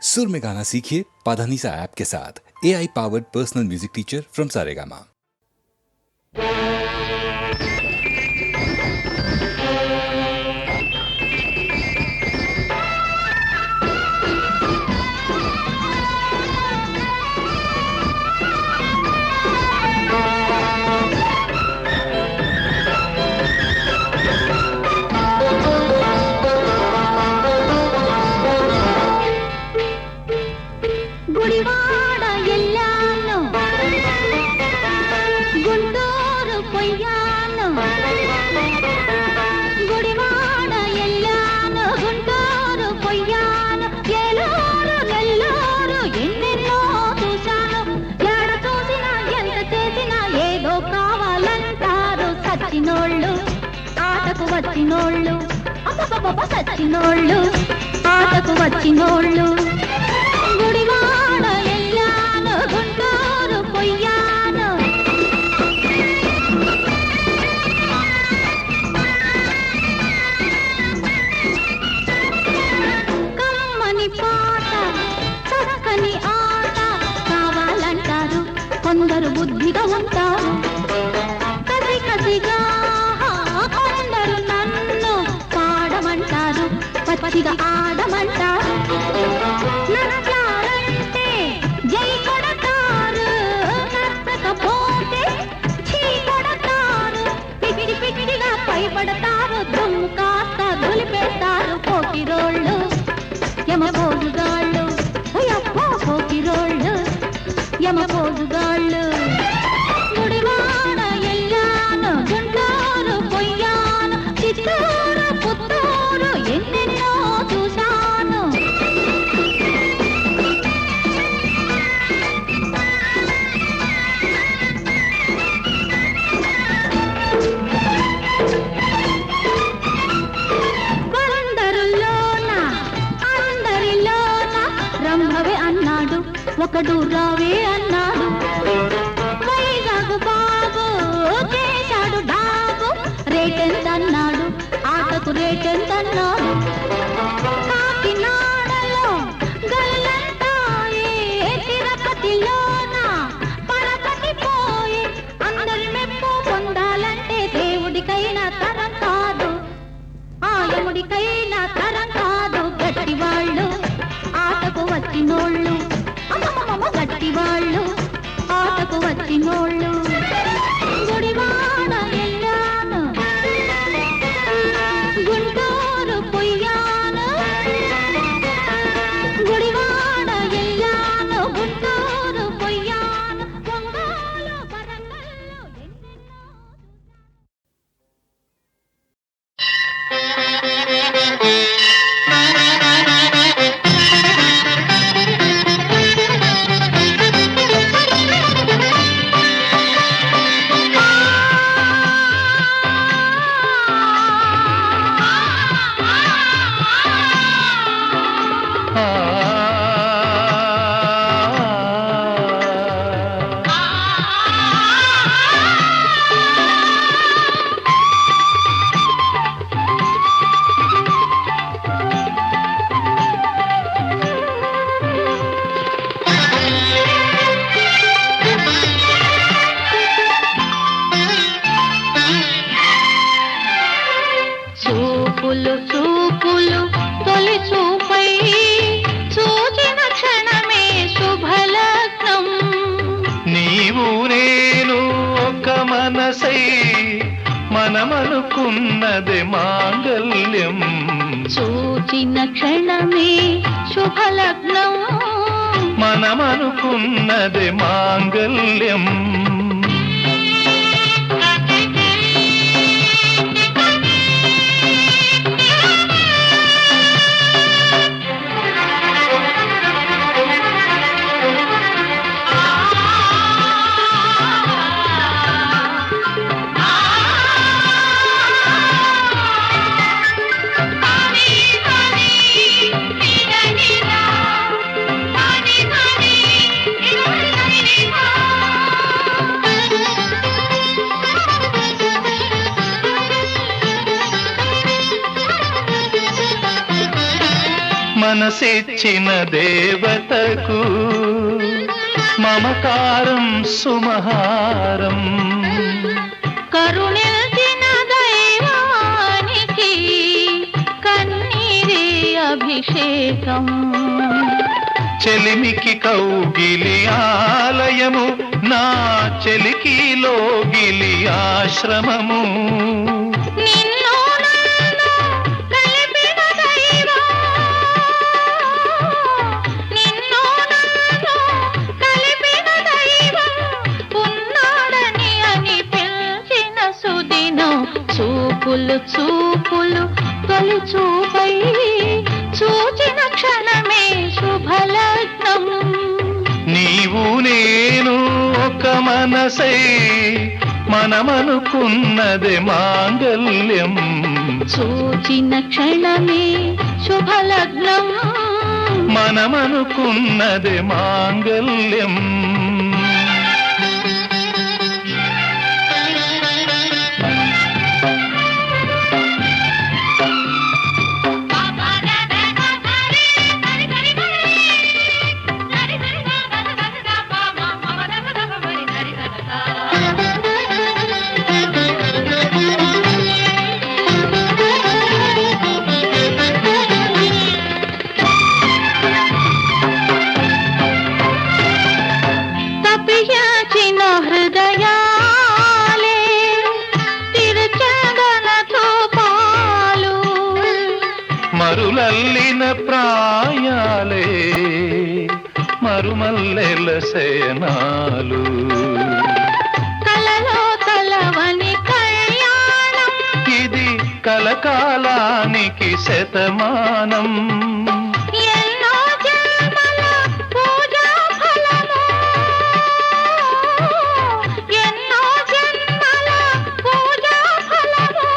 सुर में गाना सीखिए पाधानीसा ऐप के साथ। AI powered personal music teacher from Saregama. Gudivada ఎల్లాను గుంటూరు పొయ్యాను గుడివాడ ఎల్లాను గుంటూరు పొయ్యాను ఏలూరు నెల్లూరు ఎన్నెన్నో చూశాను ఎడ చూసినా ఎంత చేసినా ఏదో కావాలంటారు సచ్చినోళ్ళు ఆటకు వచ్చినోళ్ళు అబ్బబ్బబ్బ సచ్చినోళ్ళు ఆటకు వచ్చినోళ్ళు గుడివాడ ఎల్లాను గుంటూరు పొయ్యాను కమ్మని పాట చక్కని ఆట కావాలంటారు కొందరు బుద్ధిగా ఉంటారు కసి కసిగా కొందరు నన్ను పాడమంటారు పచ్చిగా ఆడమంటారు పడతారు దుమ్ము కాస్త దులిపేస్తారు పోకిరోళ్ళు యమపోజుగాళ్ళు అయ్యప్పో పోకిరోళ్ళు యమపోజుగాళ్ళు గుడివాడ ఎల్లాను గుంటూరు పొయ్యాను చిత్తూరు పుత్తూరు ఎన్నెన్నో చూశాను ఒకడు రావే అన్నాడు వైజాగ్ బాబు చేశాడు డాబు రేటెంత అన్నాడు ఆటకు రేటెంత అన్నాడు కాకినాడలో గల్లంతాయే తిరుపతిలోన పరపతి పోయి అందరి మెప్పు పొందాలంటే దేవుడికైనా తరం కాదు ఆయముడికైనా తరం కాదు గట్టివాళ్ళు ఆటకు వచ్చినోళ్ళు గట్టివాళ్ళు ఆటకు వచ్చినోళ్ళు గుడివాడ ఎల్లాను గుంటూరు పొయ్యాను గుడివాడ ఎల్లాను గుంటూరు పొయ్యాను ఒంగోలు వరంగల్లు మనమనుకున్నదే మాంగళ్యం చూచిన క్షణమే శుభలగ్నం మనమనుకున్నదే మాంగళ్యం మనసిచ్చిన దేవతకు మమకారం సుమహారం. కరుణించిన దైవానికి కన్నీరే అభిషేకం. చెలిమికి కౌగిలి ఆలయము, నా చెలికి లోగిలి ఆశ్రమము. నిన్ను నన్ను కలిపిన దైవం, నిన్ను నన్ను కలిపిన దైవం ఉన్నాడని అనిపించిన సుదినం. చూపులు చూపులు తొలి చూపై చూచిన క్షణమే శుభలగ్నం. నీవు నేను ఒక మనసై మనమనుకున్నదే మాంగల్యం. చూచిన క్షణమే శుభలగ్నం. మనమనుకున్నదే మాంగల్యం. తప్పించిన హృదయాలే తిరుచగన ధూపాలు, మరులల్లిన ప్రాయాలే మరుమల్లెల శయనాలు. కలలో కలవని కళ్యాణం, ఇది కలకాలానికి శతమానం. ఎన్నో జన్మల పూజా ఫలము, ఎన్నో జన్మల పూజా ఫలము.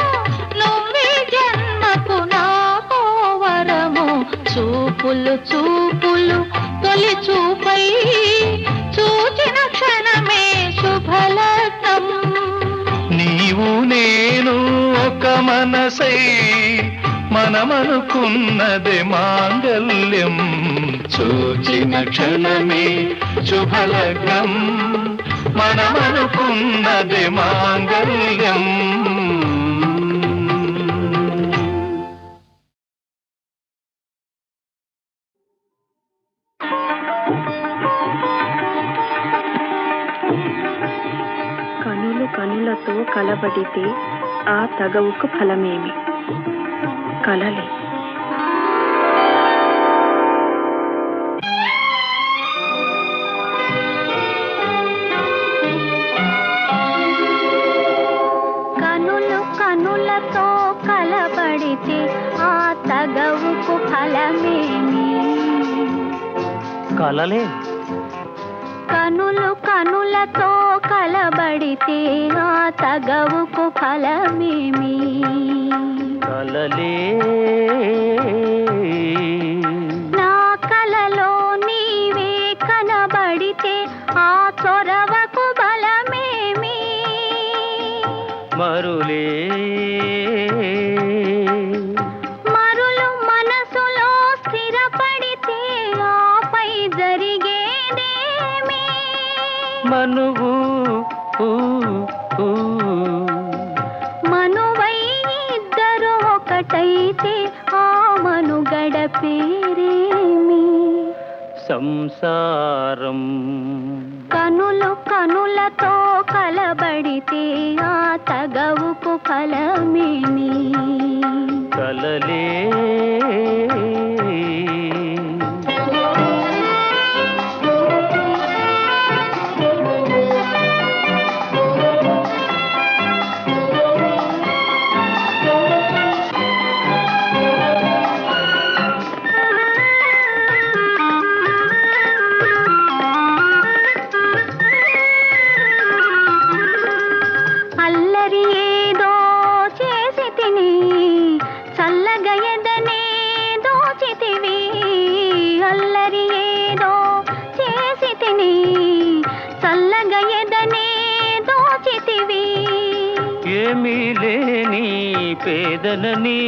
నువ్వే జన్మకు నాకో వరము. చూపులు చూపులు తొలి చూపై చూచిన క్షణమే శుభలగ్నం. నీవు నేను ఒక మనసై మనమనుకున్నదే మాంగల్యం. చూచిన క్షణమే శుభలగ్నం. మనమనుకున్నదే మాంగల్యం. కనులు కనులతో కలబడితే ఆ తగవుకు ఫలమేమి? కలలే. కనులు కనులతో కలబడితే ఆ తగవుకు ఫలమేమి? కలలే. కనులు కనులతో కలబడితే ఆ తగవుకు ఫలమేమి? కలలే. నా కలలో నీవే కనబడితే ఆ చొరవకు బలమేమి? మరులే. మరులు మనసులో స్థిరపడితే ఆపై జరిగేదేమి? మనువు మనువై ఇద్దరు ఒకటైతే ఆ మనుగడ పేరేమి? సంసారం. కనులు కనులతో కలబడితే ఆ తగవుకు ఫలమేమి? కలలే. అల్లరి ఏదో చేసి తిని చల్లగా ఎదనే దోచితివి. అల్లరి ఏదో చేసి తిని చల్లగా ఎదనే దోచితివి. ఏమీ లేని పేదనని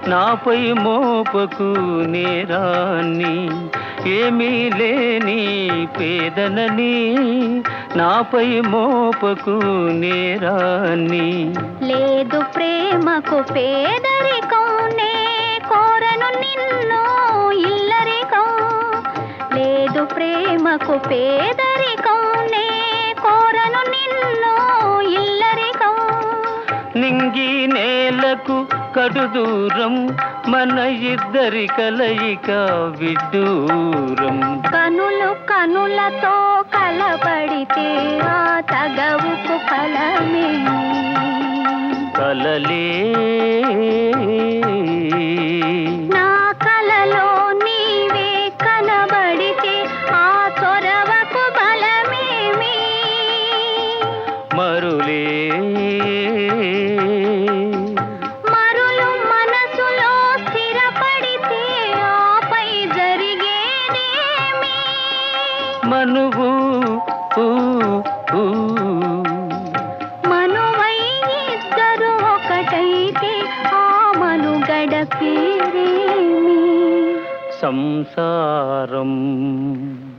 నాపై మోపకు నేరాన్ని, ఏమీ లేని పేదనని నాపై మోపకు నేరాన్ని. లేదు ప్రేమకు పేదరికం, నే కోరను నిన్ను ఇల్లరికం. లేదు ప్రేమకు పేదరికం, నే కోరను నిన్ను ఇల్లరికం. నింగి నేలకు కడు దూరం, మన ఇద్దరి కలయిక విడ్డూరం. కనులు కనులతో కలబడితే ఆ తగవుకు ఫలమేమి? కలలే నా కలలో నీవే కనబడితే ఆ చొరవకు బలమేమి? మరులే మరులు మనసులో స్థిరపడితే ఆపై జరిగేదేమి? మనువు మనువై ఇద్దరు ఒకటైతే ఆ మనుగడ పేరేమి? సంసారం.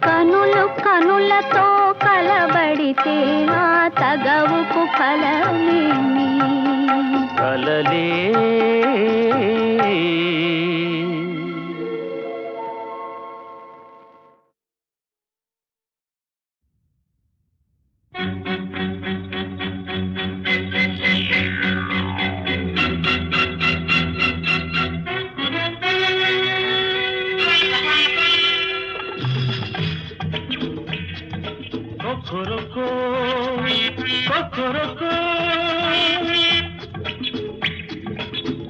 కనులు కనులతో కలబడితే ఆ తగవుకు ఫలమేమి? కలలే కొక్కరొక్కో కొక్కరొక్కో.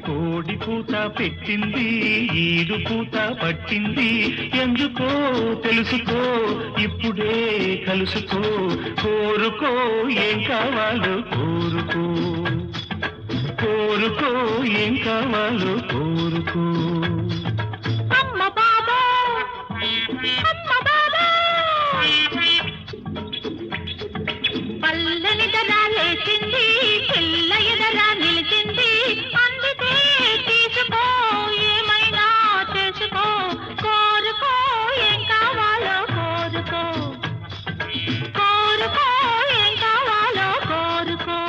కోడి పూత పెట్టింది, ఈడు పూత పట్టింది, ఎందుకో తెలుసుకో, ఇప్పుడే కలుసుకో. కోరుకో ఏం కావాలో కోరుకో, కోరుకో ఏం కావాలో కోరుకో. అమ్మ బాబా, అమ్మ బాబా, పల్లని దరా లేచింది, పిల్ల ఎదరా నిలిచింది. అందుకే తీసుకో ఏమైనా చేసుకో, కోరుకో ఏం కావాలో కోరుకో, కోరుకో ఏం కావాలో కోరుకో.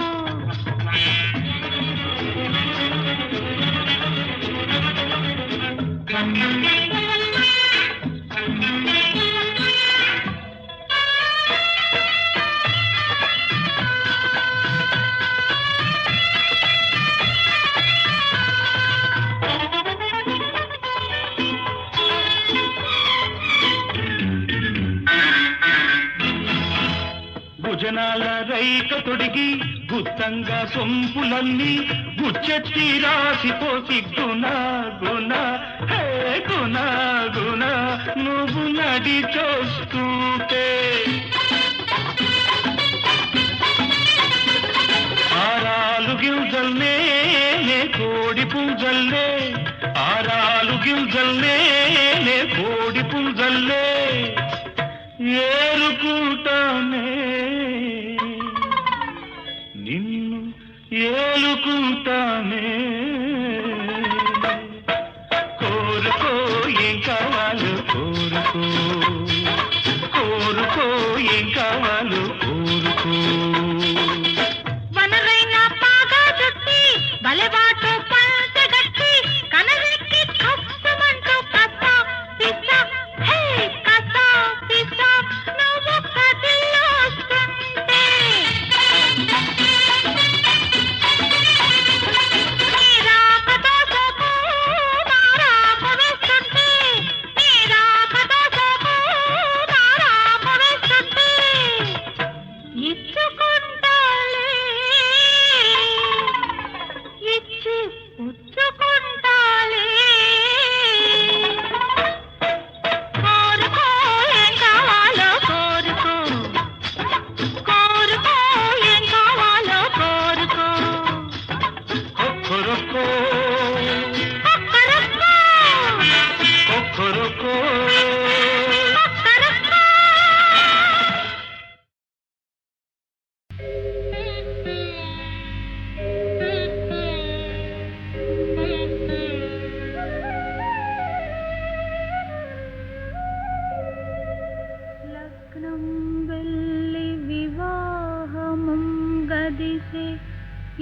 భుజనాల రైక తొడిగి గుత్తంగా సొంపులన్నీ గుచ్చెత్తి రాసిపోసి గుణ గుణ హే గుణ గుణ. నువ్వు నడి చూస్తుంటే ఆరాలు గింజల్నే కోడి పుంజల్నే, ఆరాలు గింజల్నే కోడి పుంజల్నే ఏలుకుంటానే, నిన్ను ఏలుకుంటానే. కోరుకో ఏం కావాలో కోరుకో, కోరుకో ఏం కావాలో కోరుకో. వనరైన పాగా చుట్టి బలెబాటు పంచగట్టి కనరెక్కి కష్టమంటూ కస పిస హే కస పిస నువ్వు కదిలోస్తుంటే నీ రాకతో సోకు నా రాక వేస్తుంటే, నీ రాకతో సోకు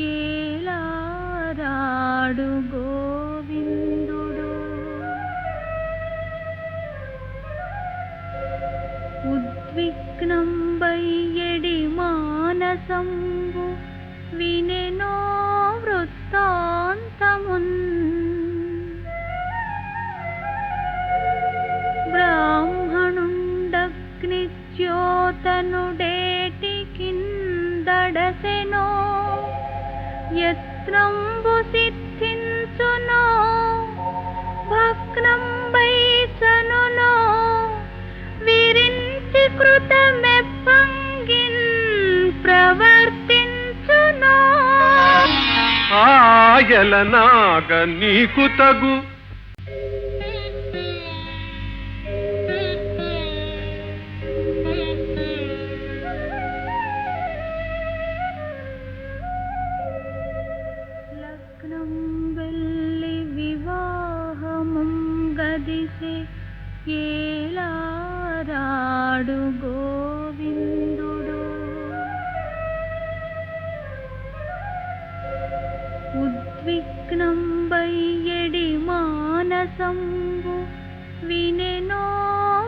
ఏలారాడు గోవిందుడు ఉద్విగ్నం వయ్యడి మానసంబు వినెనో వృత్తాంతమున్ బ్రాహ్మణుండగ్నిజ్యోతనుడేటి కిందడసెనో యత్నంబు సిద్ధించునో భగ్నం వైసనునో విరించి కృతమెప్పంగిన్ ప్రవర్తించునో ఆయలనాగ నీకు తగు లగ్నం వెళ్ళి వివాహముం గదిసే ఏలారాడు గోవిందుడు ఉద్విగ్నం వయ్యడి మానసంబు వినెనో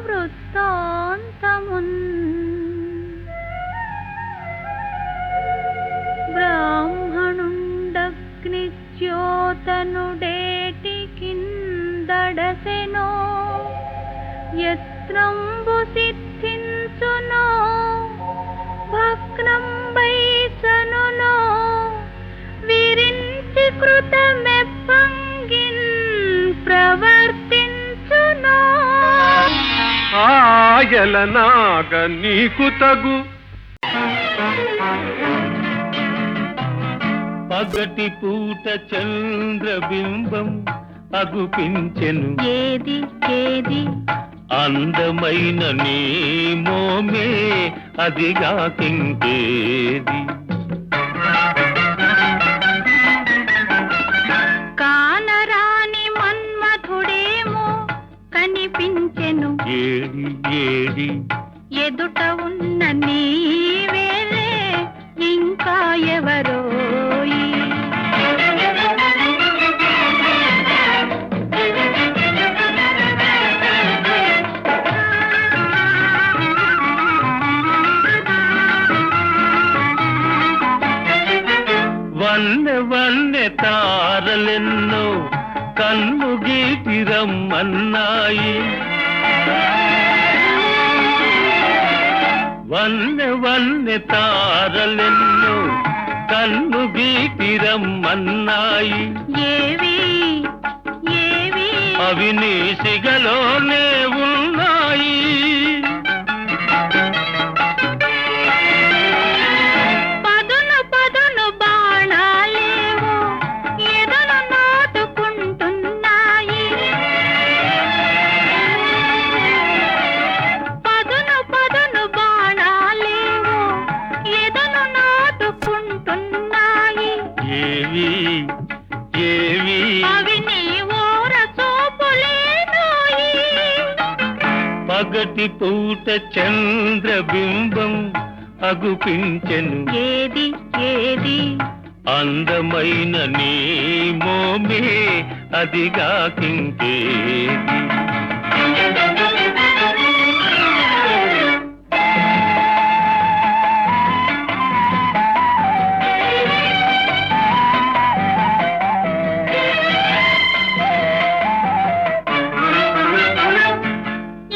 వృత్తాంతమున్ బ్రాహ్మణుండగ్నిజ్యోతనుడేటి కిందడసెనో యత్నంబు సిద్ధించునో భగ్నం వైసనునో విరించి కృతమెప్పంగిన్ ప్రవర్తించునో ఆయలనాగ నీకు తగు పగటి పూట చంద్రబింబం అగుపించెను ఏది ఏది అందమైన నీ మోమే అదిగా కింకేది కానరాని మన్మథుడేమో కనిపించెను ఏడి ఏడి ఎదుట ఉన్న నీవేలే ఇంకా ఎవరోయి వన్నె వన్నె తారలెన్నో కన్ను గీటి రమ్మన్నాయి వన్నె వన్నె తారలెన్నో కన్ను గీటి రమ్మన్నాయి ఏవి ఏవి అవి నీ సిగలోనే ఉన్నాయి పదును పదును బాణాలేవో ఎదను నాటుకుంటున్నాయి పదును పదును బాణాలేవో ఎదను నాటుకుంటున్నాయి ఏవి ఏవి అవి నీ ఓర చూపులేనోయి పగటి పూట చంద్రబింబం అగుపించెను ఏది ఏది అందమైన నీ మోమే అదిగా కింకేది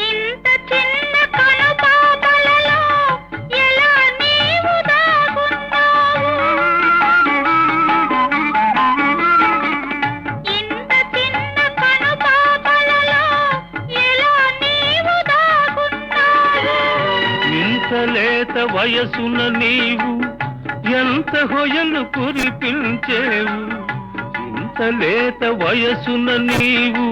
ఇంత చిన్న కనుపాపలలో ఎలా నీవు దాగున్నావు ఇంత చిన్న కనుపాపలలో ఎలా నీవు దాగున్నావు ఇంత లేత వయసున నీవు ఎంత హొయలు కురిపించేవు ఇంత లేత వయసున నీవు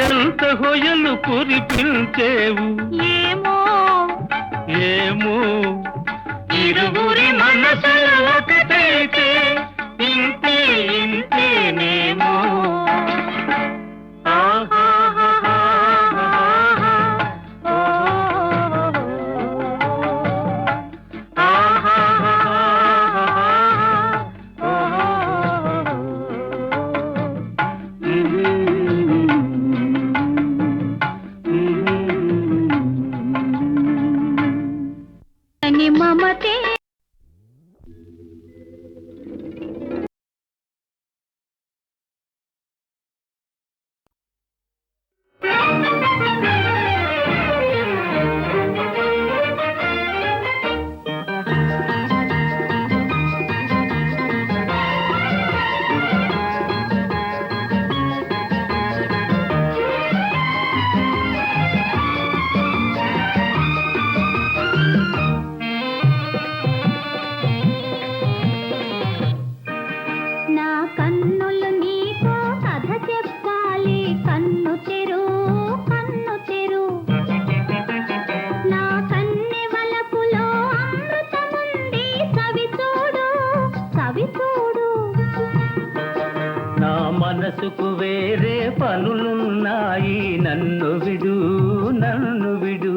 ఎంత హొయలు కురిపించేవు ఏమో ఏమో ఇరువురి మనసులు ఒకటైతే ఇంతే ఇంతేనేమో లేని మమతే నా కన్నులు నీతో కథ చెప్పాలి కన్ను తెరు కన్ను తెరు నా కన్నె వలపులో అమృతముంది సవి చూడు సవి చూడు నా మనసుకు వేరే పనులున్నాయి నన్ను విడు నన్ను విడు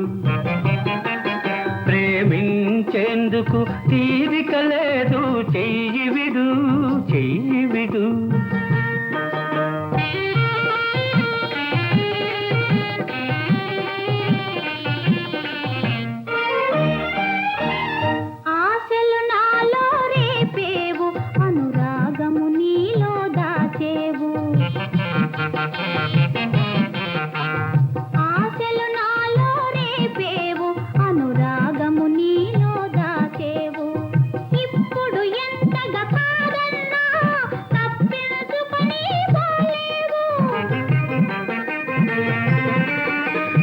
ప్రేమించేందుకు తీరిక లేదు చెయ్యి విడు చెయ్యి విడు ఆశలు నాలో రేపేవు అనురాగము నీలో దాచేవు ఆశలు నాలో రేపేవు అనురాగము నీలో దాచేవు ఇప్పుడు ఎంతగా కాదన్నా తప్పించుకొని పోలేవు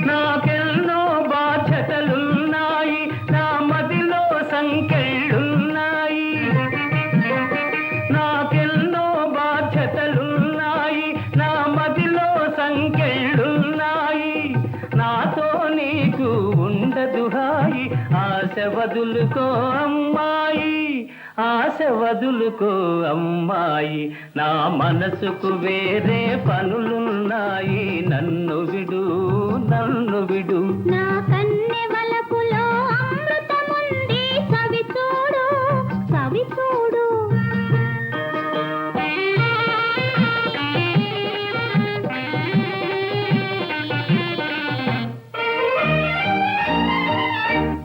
నాకెన్నో బాధ్యతలున్నాయి నా మదిలో సంకెళ్ళున్నాయి నాకెన్నో బాధ్యతలున్నాయి నా మదిలో సంకెళ్ళున్నాయి నాతో నీకు ఉండదు హాయి ఆశ వదులుకో అమ్మాయి ఆశ వదులుకో అమ్మాయి నా మనసుకు వేరే పనులున్నాయి నన్ను విడు నన్ను విడు నా కన్నె వలపులో అమృతముంది సవి చూడు సవి చూడు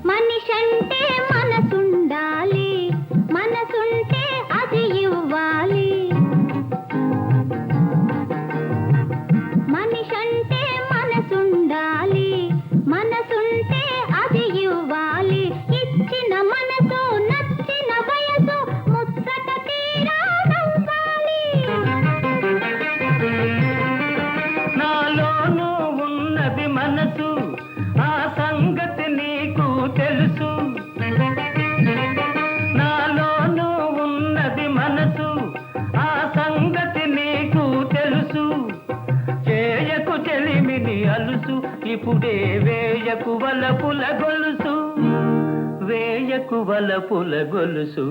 మనిషంటే మనసుండాలి మనసుంటే అది ఇవ్వాలి మనిషంటే మనసుండాలి మనసుంటే అది ఇవ్వాలి ఇచ్చిన మనసు నచ్చిన వయసు ముచ్చట తీరా నవ్వాలి నాలోనూ ఉన్నది మనసు ఆ సంగతి నీకు తెలుసు నాలోనూ ఉన్నది మనసు ఆ సంగతి నీకు తెలుసు చేయకు చెలిమిని అలుసు ఇప్పుడే వేయకు వలపుల గొలుసు వేయకు వలపుల గొలుసు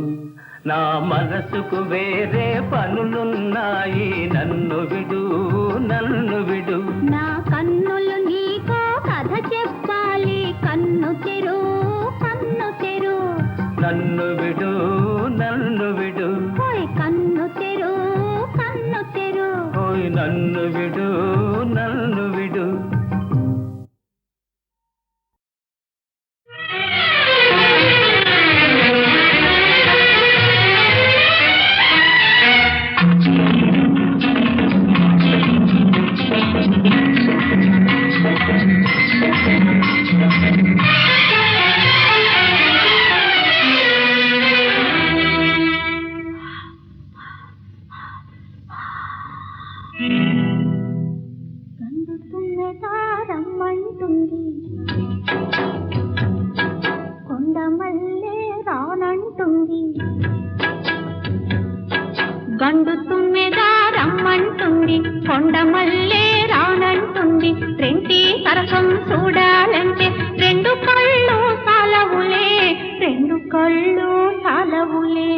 నా మనసుకు వేరే పనులున్నాయి నన్ను విడు నన్ను విడు నా కన్నులు నీకో కథ చెప్పాలి కన్ను తెరు కన్ను తెరు నన్ను విడు నన్ను విడు ఓయ్ కన్ను తెరు కన్ను తెరు ఓయ్ నన్ను విడు నన్ను విడు గండు తుమ్మెదారమ్మంటుంది కొండ మల్లె రానంటుంది గండు తుమ్మెదారమ్మంటుంది కొండ మల్లె రానంటుంది రెంటి సరసం చూడాలంటే రెండు కళ్ళు సాలవులే రెండు కళ్ళు సాలవులే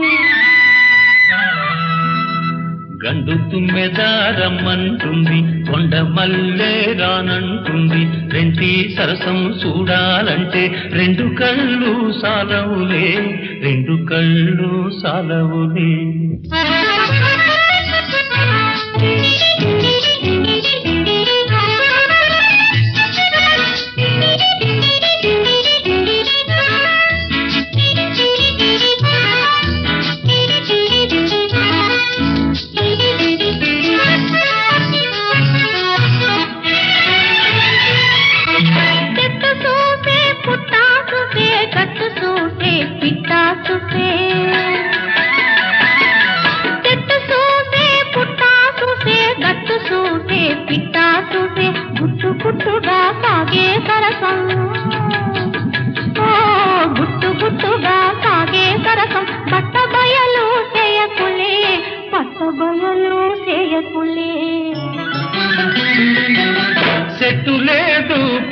గండు తుమ్మెదారమ్మంటుంది కొండ మల్లె రానంటుంది రెంటి సరసం చూడాలంటే రెండు కళ్ళు సాలవులే రెండు కళ్ళు సాలవులే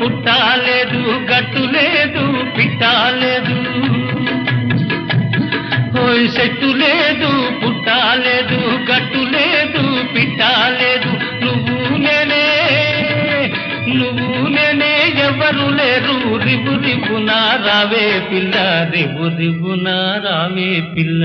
పుట్టాలేదు గట్టు లేదు పిట్టాలేదు ఓయ్ చెట్టు లేదు పుట్టాలేదు గట్టు లేదు పిట్టాలేదు నువ్వు నేనే ఎవరు లేరు రిబు రిబునా రావే పిల్ల రిబు రిబునా రావే పిల్ల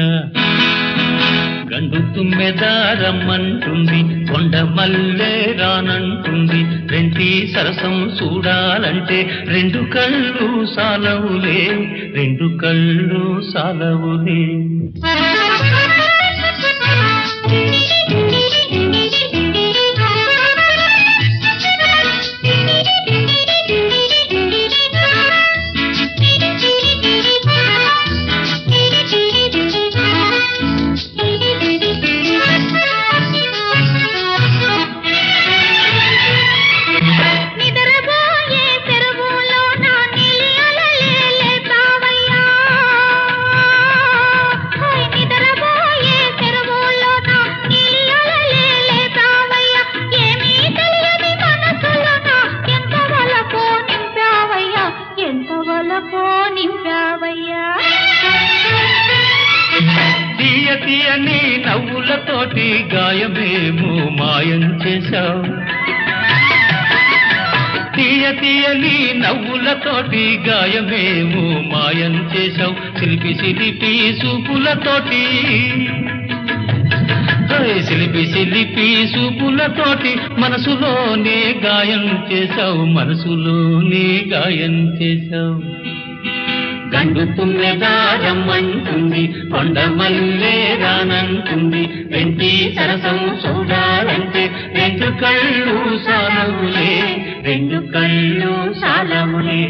గండు తుమ్మెదారమ్మంటుంది కొండ మల్లె రానంటుంది రెంటి సరసం చూడాలంటే రెండు కళ్ళు సాలవులే రెండు కళ్ళు సాలవులే తీయని నవ్వులతోటి గాయమేమో మాయం చేశావు తీయని నవ్వులతోటి గాయమేమో మాయం చేశావు సిలిపి సిలిపి చూపులతోటి సిలిపి సిలిపి చూపులతోటి మనసులోనే గాయం చేశావు మనసులోనే గాయం చేశావు గండు తుమ్మెదారమ్మంటుంది కొండ మల్లె రానంటుంది రెంటి సరసం చూడాలంటే రెండు కళ్ళు సాలవులే రెండు కళ్ళు సాలవులే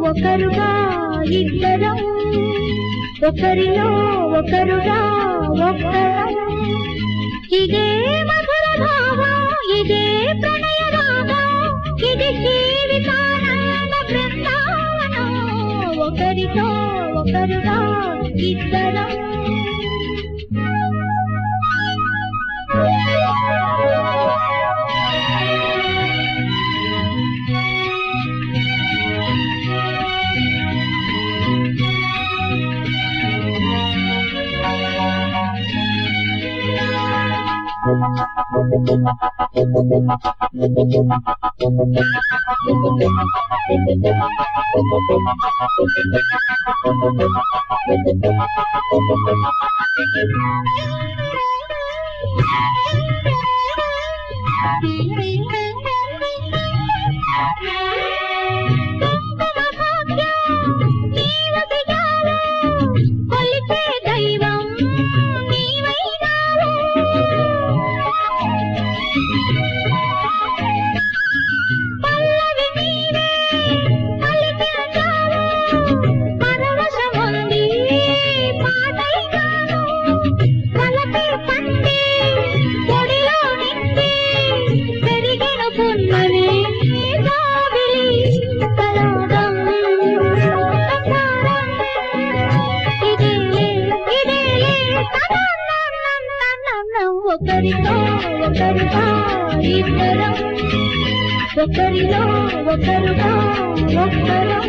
ఒకరుగా ఇద్దరం ఒకరిలో ఒకరుగా ఒక్కరం ఇదే మధుర భావం ఇదే ప్రణయ రాగం ఇది జీవితానంద బృందావనం ఒకరితో ఒకరుగా ఇద్దరం ఒకరితో ఒకరుగా ఇద్దరం ఒకరిలో ఒకరుగా ఒక్కరం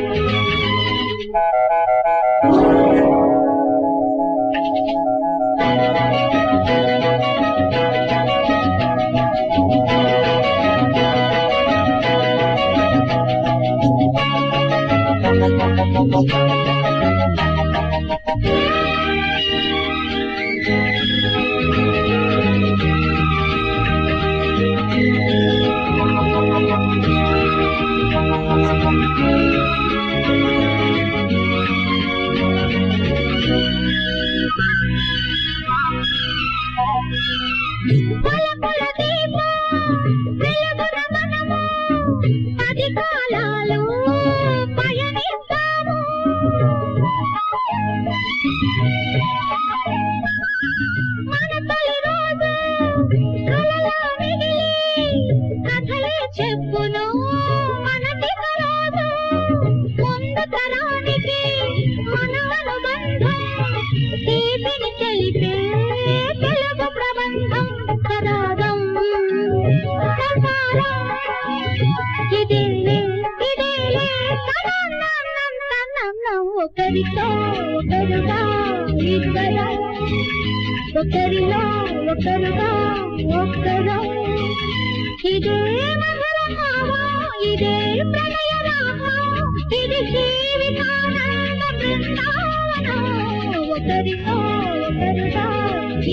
పలకుల దీపం వెలుగున మనము 10 కాలాలు పయనిస్తాము. మన తొలి రోజు కలలో మిగిలి కథలే చెప్పును మనటి రోజు. ముందు తరానికి మన అనుబంధం తీపిని తెలిపే తెలుగు ప్రబంధం. సరాగం సంసారం ఇదేలే ఇదేలే ఒకరితో ఒకరుగా ఇద్దరం, ఒకరిలో ఒకరుగా ఒక్కరం. ఇదే మధుర భావం, ఇదే ప్రణయ రాగం, ఇది జీవితానంద బృందావనం. ఒకరిలో ఒకరుగా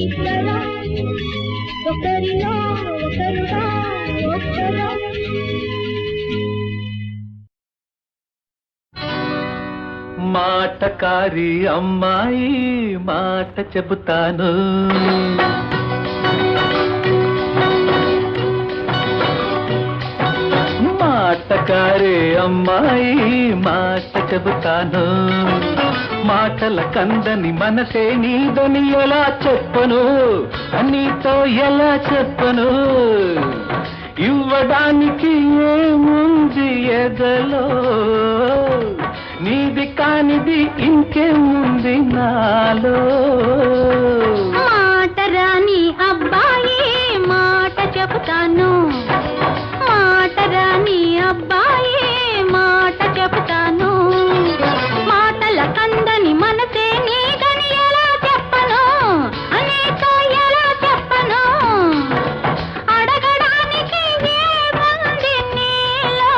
ఇద్దరం, ఒకరిలో ఒకరుగా ఒక్కరం. మాటకారి అమ్మాయి మాట చెబుతాను, మాటకారి అమ్మాయి మాట చెబుతాను. మాటల కందని మనసే నీదని ఎలా చెప్పను, నీతో ఎలా చెప్పను. ఇవ్వడానికి ఏముంది ఎదలో, నీది కానిది ఇంకేముంది నాలో. మాట రాని అబ్బాయి మాట చెబుతాను, మాట రాని అబ్బాయి మాట చెబుతాను. మాటల కందని మనసే నీదని ఎలా చెప్పను, అనేతో ఎలా చెప్పను. అడగడానికి ఏముంది నీలో,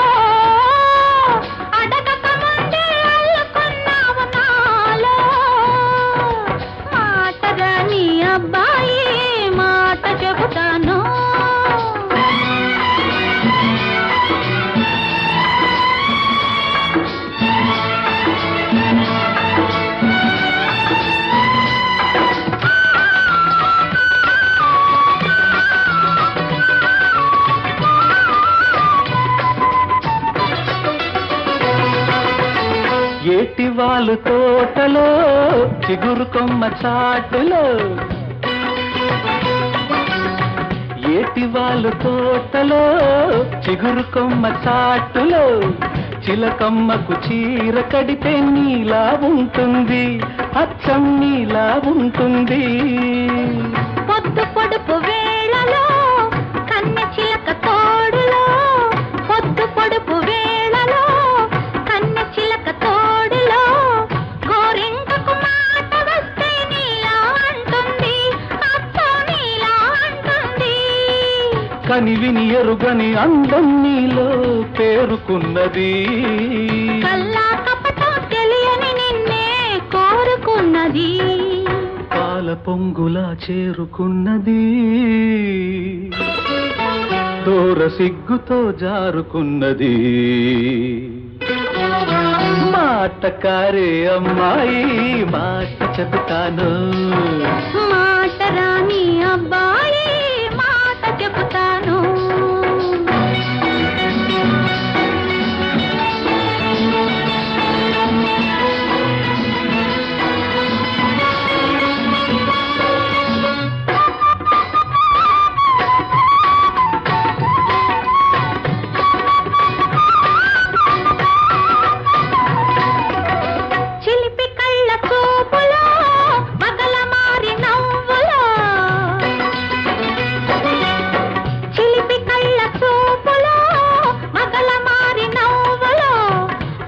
అడగక ముందే అల్లుకున్నావు నాలో. మాట రాని అబ్బాయి మాట చెబుతాను. ఏటి వాళ్ళు తోటలో చిగురు కొమ్మ చాటులో, ఏటి వాళ్ళు తోటలో చిగురు కొమ్మ చాటులో. చిలకమ్మకు చీర కడితే నీలా ఉంటుంది, అచ్చం నీలా ఉంటుంది. పొద్దు పొడుపు వేళలో కన్నె చిలక తోడులో, పొద్దు పొడుపు వేళలో కన్నె చిలక తోడులో. గోరింకకు మాట వస్తే నీలా అంటుంది, అచ్చం నీలా అంటుంది. కని విని ఎరుగని అందం నీలో పేరుకున్నది. కల్లా కపటం తెలియని నిన్నే కోరుకున్నది. పాల పొంగులా చేరుకున్నది, దూర సిగ్గుతో జారుకున్నది. మాటకారే అమ్మాయి మాట చెబుతాను, మాట రాని అబ్బాయి మాట చెబుతాను. చిలిపి కళ్ళ చూపులో బగల మారి నవ్వులో, చిలిపి కళ్ళ చూపులో బగల మారి నవ్వులో.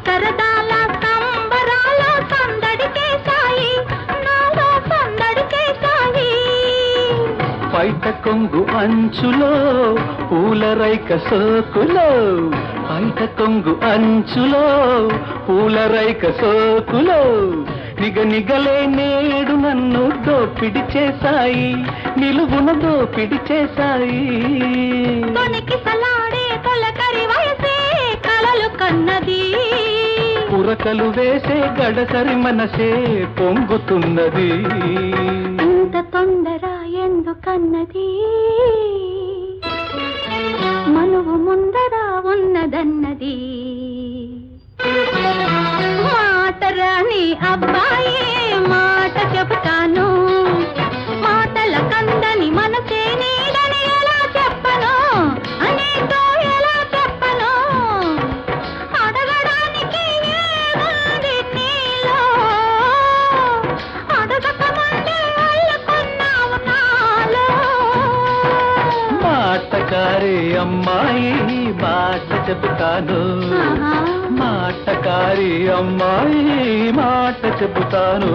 సరదాల సంబరాల సందడి చేశాయి నాలో, సందడి చేశాయి. పైట కొంగు అంచులో పూల రైక సోకులో, పైట కొంగు అంచులో పూల రైక సోకులో. నిగనిగలే నేడు నన్ను దోపిడి చేశాయి, నిలువున దోపిడి చేశాయి. తొనికి సలాడే తొలకరి వయసే కలలు కన్నది, పురకలు వేసే గడసరి మనసే పొంగుతున్నది. ఇంత తొందర ఎందుకన్నది మనువు ముందర ఉన్నదన్నది మాటరాని అబ్బాయి మాట చెబుతాను మాటల కందని మనసే నీడని ఎలా చెప్పను అనేతో ఎలా చెప్పను అడగడానికి ఏముంది నీలో అడగక ముందే అల్లుకున్నావు నాలో మాటకారి అమ్మాయి మాట చెబుతాను ఆహా. మాటకారి అమ్మాయి మాట చెబుతాను